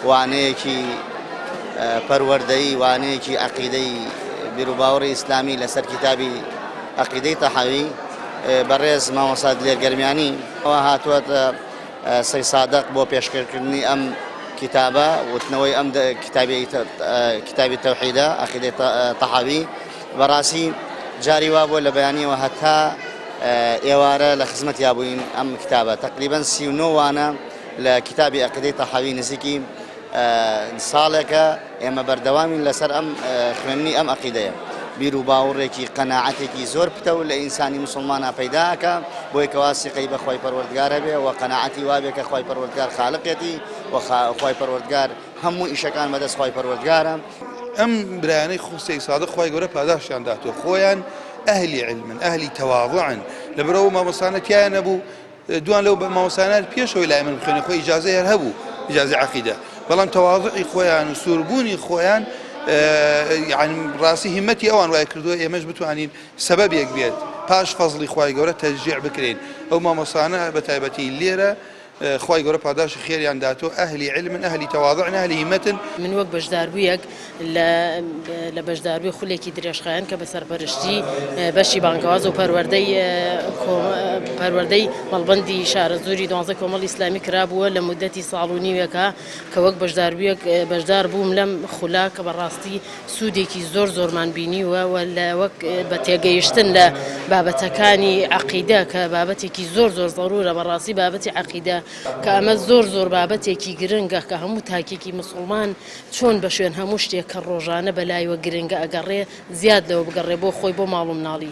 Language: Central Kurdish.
وانەیەکی پەروەردەی وانەیەکی عەقیدەی بیرروباوەڕی ئیسلامی لەسەر کتابی عەقیدەی تەحاوی بەڕێز مامۆستا دلێرگەرمیانی ئەوە هاتووەتە سەی سادق بۆ پێشکەشکردنی ئەم کتابە وتنەوەی ئەم کتابی تەوحیدە عەقیدەی تەحاوی بەڕاستی جاری وا بووە لە بەیانیەوە هەتا ئێوارە لە خزمەتیا بووین ئەم کتابە تقریبەن 39 وانە لە کتابی عەقیدەی تەحاوی نزیکی ساڵێکە ئێمە بەردەوامین لەسەر ئەم خوێندنی ئەم عەقیدەیە بیر و باوەڕێکی قەناعەتێکی زۆر پتە لە ئینسانی مسلمانە پەیداکە بۆی کە واسیقەی بە خۆی پەروەردگارە بێ و قەناعەتی وابێ کە خۆی پەروەردگار خالقێتی و خۆی پەروەردگار هەموو ئیشەکان بەدەست خۆی پەروەردگارە. ئەم برایانەی خوسەی سادق خۆی گەورە پاداشیان داتوە خۆیان ئەهلی علمن ئەهلی تەواضعن لەبەرەوە مامۆستانەتیان نەبوو دوان لەو مامۆستانات پێشەوەی لای من بخوێنێ خۆی ئیجازەی هەر هەبوو ئیجازەی عەقیدە بەڵام تەواضعی خۆیان و سووربوونی خۆیان یعنی ڕاستی هیمەتی ئەوان وای کردووە ئێمەش بتوانین سەبەبێک بێت پاش فەزڵی خی گەورە تەشجیع بکرێن ئەو مامۆستانە بە تایبەتی لێرە خی گەورە پاداشی خێریان داتۆ ئەهلی علمن ئەهلی تەواضعن ئەهلی هیمەتن. من وەک بەشداربوویەک لە بەشداربووی خولێکی درێژخایەن کە بە سەرپەرشتی بەشی بانکەواز و پەروەردەی مەڵبەندی شارە زۆری 12 کۆمەڵی ئیسلامی کرابووە لە مودەتی ساڵ و نیوێکە کە وەک بەشداربوویەک بەشدار بووم لەم خولا کە بەڕاستی سوودێکی زۆرمان بینیوە و لە وەک بە تێگەیشتن لە بابەتەکانی عەقیدە کە بابەتێکی زۆر ضرورە بەڕاستی بابەتی عەقیدە کە ئەمە زۆر بابەتێکی گرنگە کە هەموو تاکێکی مسلمان چۆن بە شوێن هەموو شتێک کە ڕۆژانە بەلایەوە گرنگە ئەگەڕێ زیاد لەوە بگەڕێ بۆ خۆی بۆ ماڵ و مناڵی.